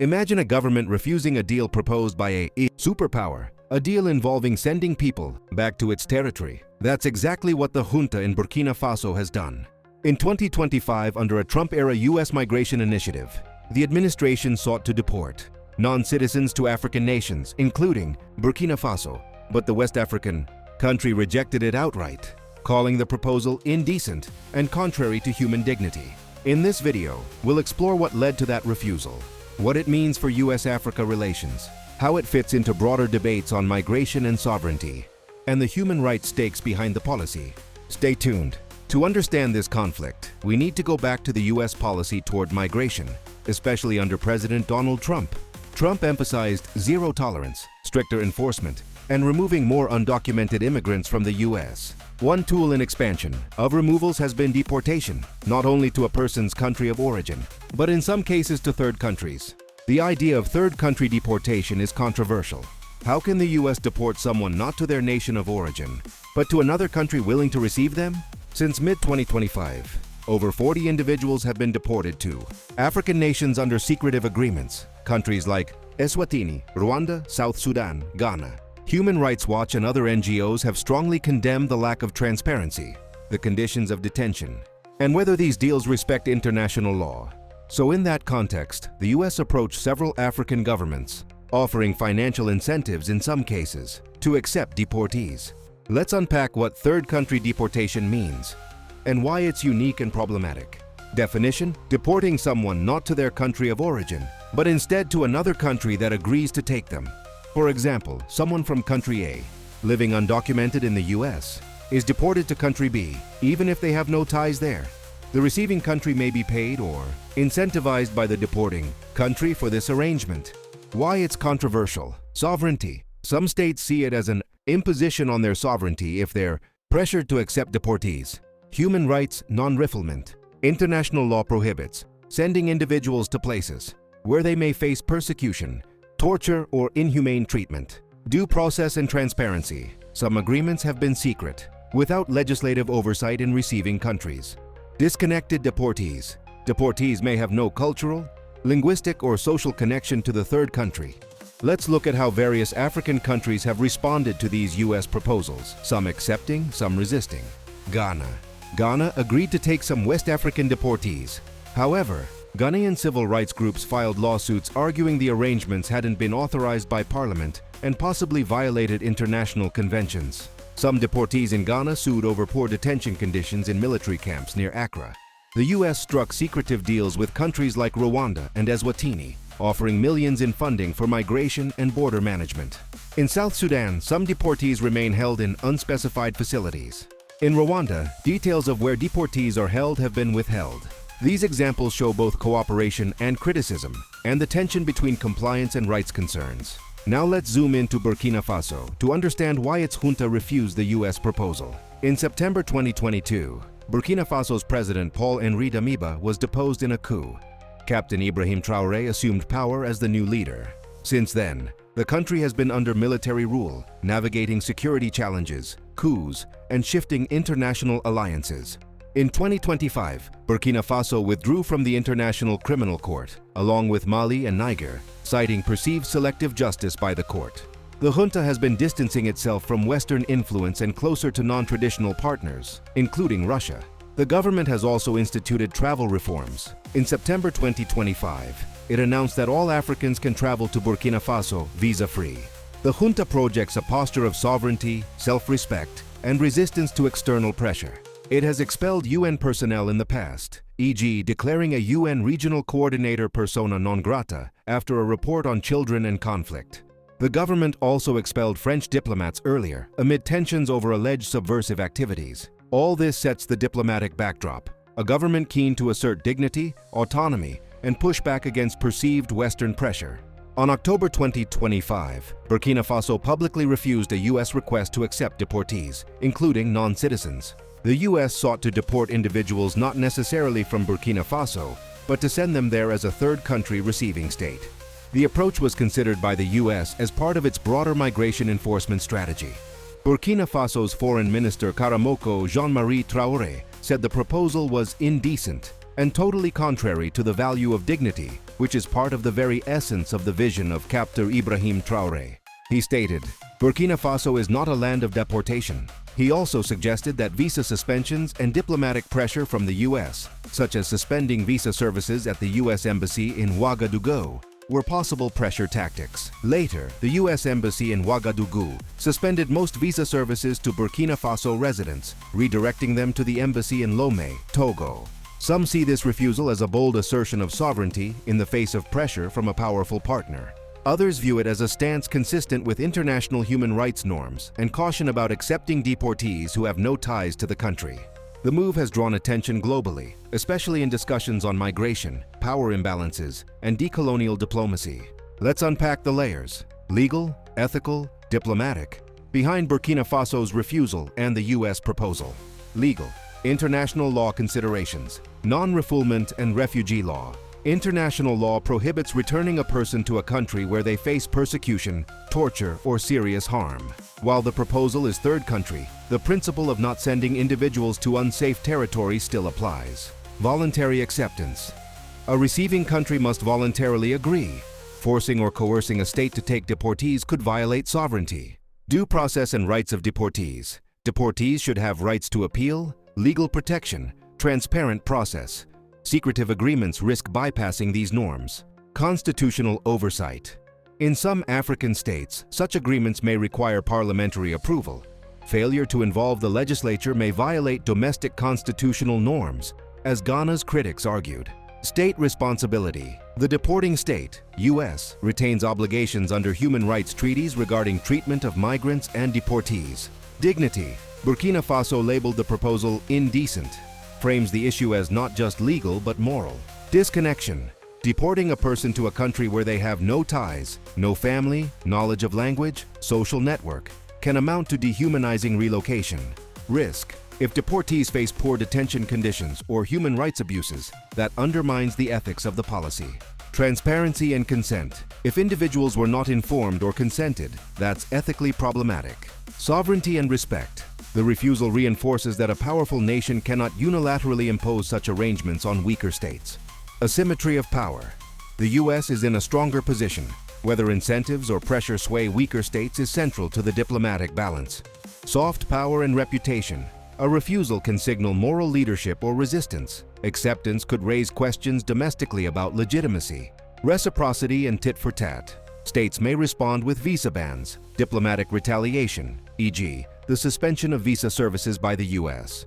Imagine a government refusing a deal proposed by a superpower, a deal involving sending people back to its territory. That's exactly what the junta in Burkina Faso has done. In 2025, under a Trump-era U.S. migration initiative, the administration sought to deport non-citizens to African nations, including Burkina Faso, but the West African country rejected it outright, calling the proposal indecent and contrary to human dignity. In this video, we'll explore what led to that refusal, what it means for U.S.-Africa relations, how it fits into broader debates on migration and sovereignty, and the human rights stakes behind the policy. Stay tuned. To understand this conflict, we need to go back to the U.S. policy toward migration, especially under President Donald Trump. Trump emphasized zero tolerance, stricter enforcement, and removing more undocumented immigrants from the U.S. One tool in expansion of removals has been deportation, not only to a person's country of origin, but in some cases to third countries. The idea of third country deportation is controversial. How can the U.S. deport someone not to their nation of origin, but to another country willing to receive them? Since mid-2025, over 40 individuals have been deported to African nations under secretive agreements, countries like Eswatini, Rwanda, South Sudan, Ghana. Human Rights Watch and other NGOs have strongly condemned the lack of transparency, the conditions of detention, and whether these deals respect international law. So in that context, the U.S. approached several African governments, offering financial incentives in some cases to accept deportees. Let's unpack what third country deportation means and why it's unique and problematic. Definition: deporting someone not to their country of origin, but instead to another country that agrees to take them. For example, someone from country A, living undocumented in the U.S., is deported to country B, even if they have no ties there. The receiving country may be paid or incentivized by the deporting country for this arrangement. Why it's controversial: sovereignty. Some states see it as an imposition on their sovereignty if they're pressured to accept deportees. Human rights: non-refoulement. International law prohibits sending individuals to places where they may face persecution, torture, or inhumane treatment. Due process and transparency. Some agreements have been secret, without legislative oversight in receiving countries. Disconnected deportees. Deportees may have no cultural, linguistic, or social connection to the third country. Let's look at how various African countries have responded to these U.S. proposals, some accepting, some resisting. Ghana. Ghana agreed to take some West African deportees. However, Ghanaian civil rights groups filed lawsuits arguing the arrangements hadn't been authorized by Parliament and possibly violated international conventions. Some deportees in Ghana sued over poor detention conditions in military camps near Accra. The U.S. struck secretive deals with countries like Rwanda and Eswatini, offering millions in funding for migration and border management. In South Sudan, some deportees remain held in unspecified facilities. In Rwanda, details of where deportees are held have been withheld. These examples show both cooperation and criticism, and the tension between compliance and rights concerns. Now let's zoom into Burkina Faso to understand why its junta refused the U.S. proposal. In September 2022, Burkina Faso's president Paul-Henri Damiba was deposed in a coup. Captain Ibrahim Traoré assumed power as the new leader. Since then, the country has been under military rule, navigating security challenges, coups, and shifting international alliances. In 2025, Burkina Faso withdrew from the International Criminal Court, along with Mali and Niger, citing perceived selective justice by the court. The junta has been distancing itself from Western influence and closer to non-traditional partners, including Russia. The government has also instituted travel reforms. In September 2025, it announced that all Africans can travel to Burkina Faso visa-free. The junta projects a posture of sovereignty, self-respect, and resistance to external pressure. It has expelled UN personnel in the past, e.g. declaring a UN regional coordinator persona non grata after a report on children and conflict. The government also expelled French diplomats earlier, amid tensions over alleged subversive activities. All this sets the diplomatic backdrop: a government keen to assert dignity, autonomy, and push back against perceived Western pressure. On October 2025, Burkina Faso publicly refused a U.S. request to accept deportees, including non-citizens. The U.S. sought to deport individuals not necessarily from Burkina Faso, but to send them there as a third country receiving state. The approach was considered by the U.S. as part of its broader migration enforcement strategy. Burkina Faso's Foreign Minister Karamoko Jean-Marie Traoré said the proposal was indecent and totally contrary to the value of dignity, which is part of the very essence of the vision of Captain Ibrahim Traoré. He stated, "Burkina Faso is not a land of deportation." He also suggested that visa suspensions and diplomatic pressure from the US, such as suspending visa services at the US Embassy in Ouagadougou, were possible pressure tactics. Later, the US Embassy in Ouagadougou suspended most visa services to Burkina Faso residents, redirecting them to the embassy in Lomé, Togo. Some see this refusal as a bold assertion of sovereignty in the face of pressure from a powerful partner. Others view it as a stance consistent with international human rights norms and caution about accepting deportees who have no ties to the country. The move has drawn attention globally, especially in discussions on migration, power imbalances, and decolonial diplomacy. Let's unpack the layers: legal, ethical, diplomatic, behind Burkina Faso's refusal and the US proposal. Legal. International law considerations. Non-refoulement and refugee law. International law prohibits returning a person to a country where they face persecution, torture, or serious harm. While the proposal is third country, the principle of not sending individuals to unsafe territory still applies. Voluntary acceptance. A receiving country must voluntarily agree. Forcing or coercing a state to take deportees could violate sovereignty. Due process and rights of deportees. Deportees should have rights to appeal, legal protection, transparent process. Secretive agreements risk bypassing these norms. Constitutional oversight. In some African states, such agreements may require parliamentary approval. Failure to involve the legislature may violate domestic constitutional norms, as Ghana's critics argued. State responsibility. The deporting state, US, retains obligations under human rights treaties regarding treatment of migrants and deportees. Dignity. Burkina Faso labeled the proposal indecent, frames the issue as not just legal but moral. Disconnection. Deporting a person to a country where they have no ties, no family, knowledge of language, social network, can amount to dehumanizing relocation. Risk. If deportees face poor detention conditions or human rights abuses, that undermines the ethics of the policy. Transparency and consent. If individuals were not informed or consented, that's ethically problematic. Sovereignty and respect. The refusal reinforces that a powerful nation cannot unilaterally impose such arrangements on weaker states. Asymmetry of power. The US is in a stronger position. Whether incentives or pressure sway weaker states is central to the diplomatic balance. Soft power and reputation. A refusal can signal moral leadership or resistance. Acceptance could raise questions domestically about legitimacy. Reciprocity and tit for tat. States may respond with visa bans, diplomatic retaliation, e.g., the suspension of visa services by the US.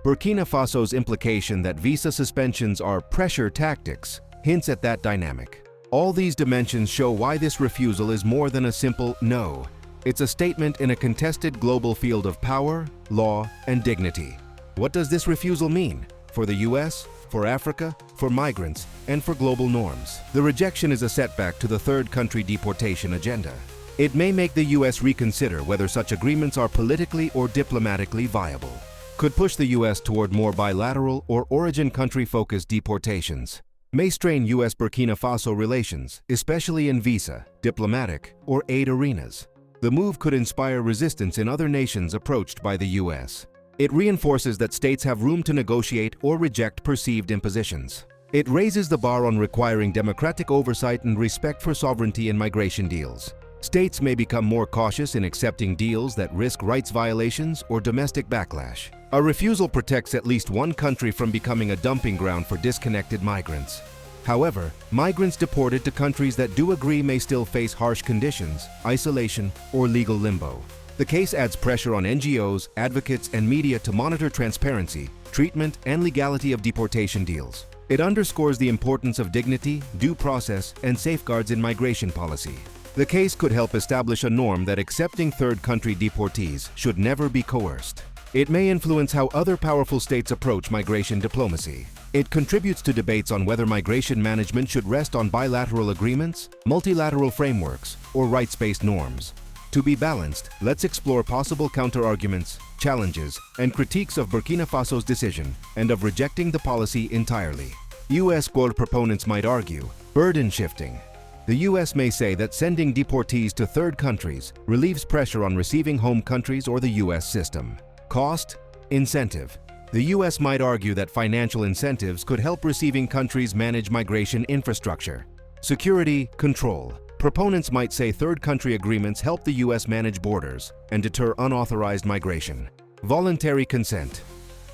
Burkina Faso's implication that visa suspensions are pressure tactics hints at that dynamic. All these dimensions show why this refusal is more than a simple no. It's a statement in a contested global field of power, law, and dignity. What does this refusal mean? For the US, for Africa, for migrants, and for global norms? The rejection is a setback to the third country deportation agenda. It may make the US reconsider whether such agreements are politically or diplomatically viable. Could push the US toward more bilateral or origin country-focused deportations. May strain US-Burkina Faso relations, especially in visa, diplomatic, or aid arenas. The move could inspire resistance in other nations approached by the US. It reinforces that states have room to negotiate or reject perceived impositions. It raises the bar on requiring democratic oversight and respect for sovereignty in migration deals. States may become more cautious in accepting deals that risk rights violations or domestic backlash. A refusal protects at least one country from becoming a dumping ground for disconnected migrants. However, migrants deported to countries that do agree may still face harsh conditions, isolation, or legal limbo. The case adds pressure on NGOs, advocates, and media to monitor transparency, treatment, and legality of deportation deals. It underscores the importance of dignity, due process, and safeguards in migration policy. The case could help establish a norm that accepting third country deportees should never be coerced. It may influence how other powerful states approach migration diplomacy. It contributes to debates on whether migration management should rest on bilateral agreements, multilateral frameworks, or rights-based norms. To be balanced, let's explore possible counterarguments, challenges, and critiques of Burkina Faso's decision and of rejecting the policy entirely. US board proponents might argue, burden shifting. The US may say that sending deportees to third countries relieves pressure on receiving home countries or the US system. Cost, incentive. The US might argue that financial incentives could help receiving countries manage migration infrastructure. Security, control. Proponents might say third country agreements help the US manage borders and deter unauthorized migration. Voluntary consent.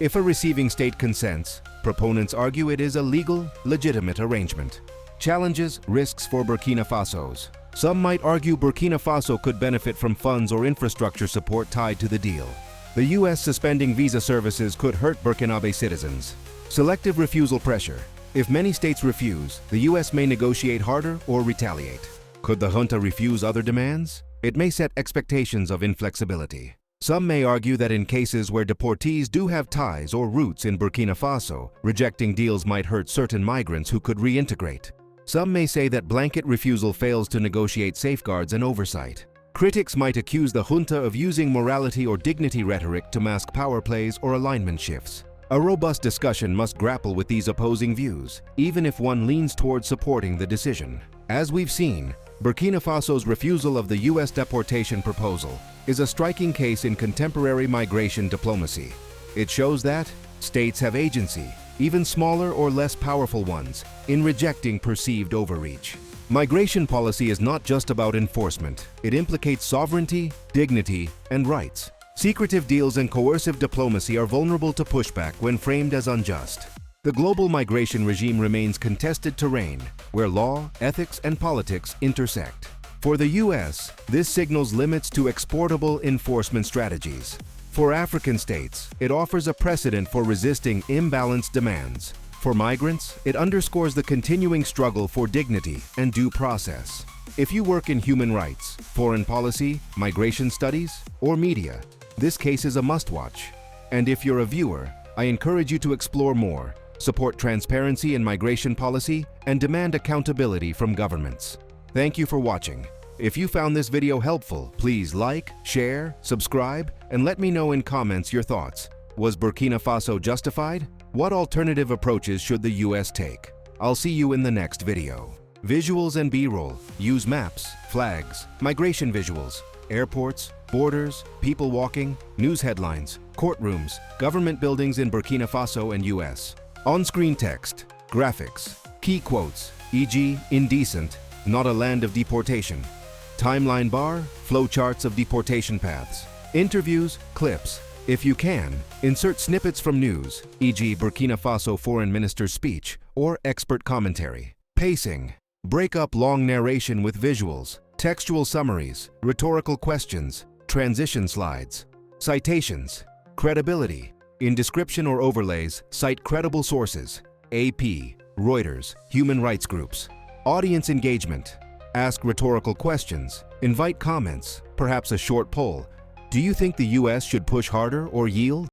If a receiving state consents, proponents argue it is a legal, legitimate arrangement. Challenges, risks for Burkina Faso's. Some might argue Burkina Faso could benefit from funds or infrastructure support tied to the deal. The US suspending visa services could hurt Burkinabe citizens. Selective refusal pressure. If many states refuse, the US may negotiate harder or retaliate. Could the junta refuse other demands? It may set expectations of inflexibility. Some may argue that in cases where deportees do have ties or roots in Burkina Faso, rejecting deals might hurt certain migrants who could reintegrate. Some may say that blanket refusal fails to negotiate safeguards and oversight. Critics might accuse the junta of using morality or dignity rhetoric to mask power plays or alignment shifts. A robust discussion must grapple with these opposing views, even if one leans towards supporting the decision. As we've seen, Burkina Faso's refusal of the US deportation proposal is a striking case in contemporary migration diplomacy. It shows that states have agency, even smaller or less powerful ones, in rejecting perceived overreach. Migration policy is not just about enforcement. It implicates sovereignty, dignity, and rights. Secretive deals and coercive diplomacy are vulnerable to pushback when framed as unjust. The global migration regime remains contested terrain, where law, ethics, and politics intersect. For the US, this signals limits to exportable enforcement strategies. For African states, it offers a precedent for resisting imbalanced demands. For migrants, it underscores the continuing struggle for dignity and due process. If you work in human rights, foreign policy, migration studies, or media, this case is a must-watch. And if you're a viewer, I encourage you to explore more, support transparency in migration policy, and demand accountability from governments. Thank you for watching. If you found this video helpful, please like, share, subscribe, and let me know in comments your thoughts. Was Burkina Faso justified? What alternative approaches should the US take? I'll see you in the next video. Visuals and B-roll. Use maps, flags, migration visuals, airports, borders, people walking, news headlines, courtrooms, government buildings in Burkina Faso and US. On-screen text, graphics, key quotes, e.g. indecent, not a land of deportation. Timeline bar, flowcharts of deportation paths. Interviews, clips. If you can, insert snippets from news, e.g. Burkina Faso Foreign Minister's speech, or expert commentary. Pacing. Break up long narration with visuals, textual summaries, rhetorical questions, transition slides. Citations. Credibility. In description or overlays, cite credible sources, AP, Reuters, human rights groups. Audience engagement. Ask rhetorical questions, invite comments, perhaps a short poll. Do you think the US should push harder or yield?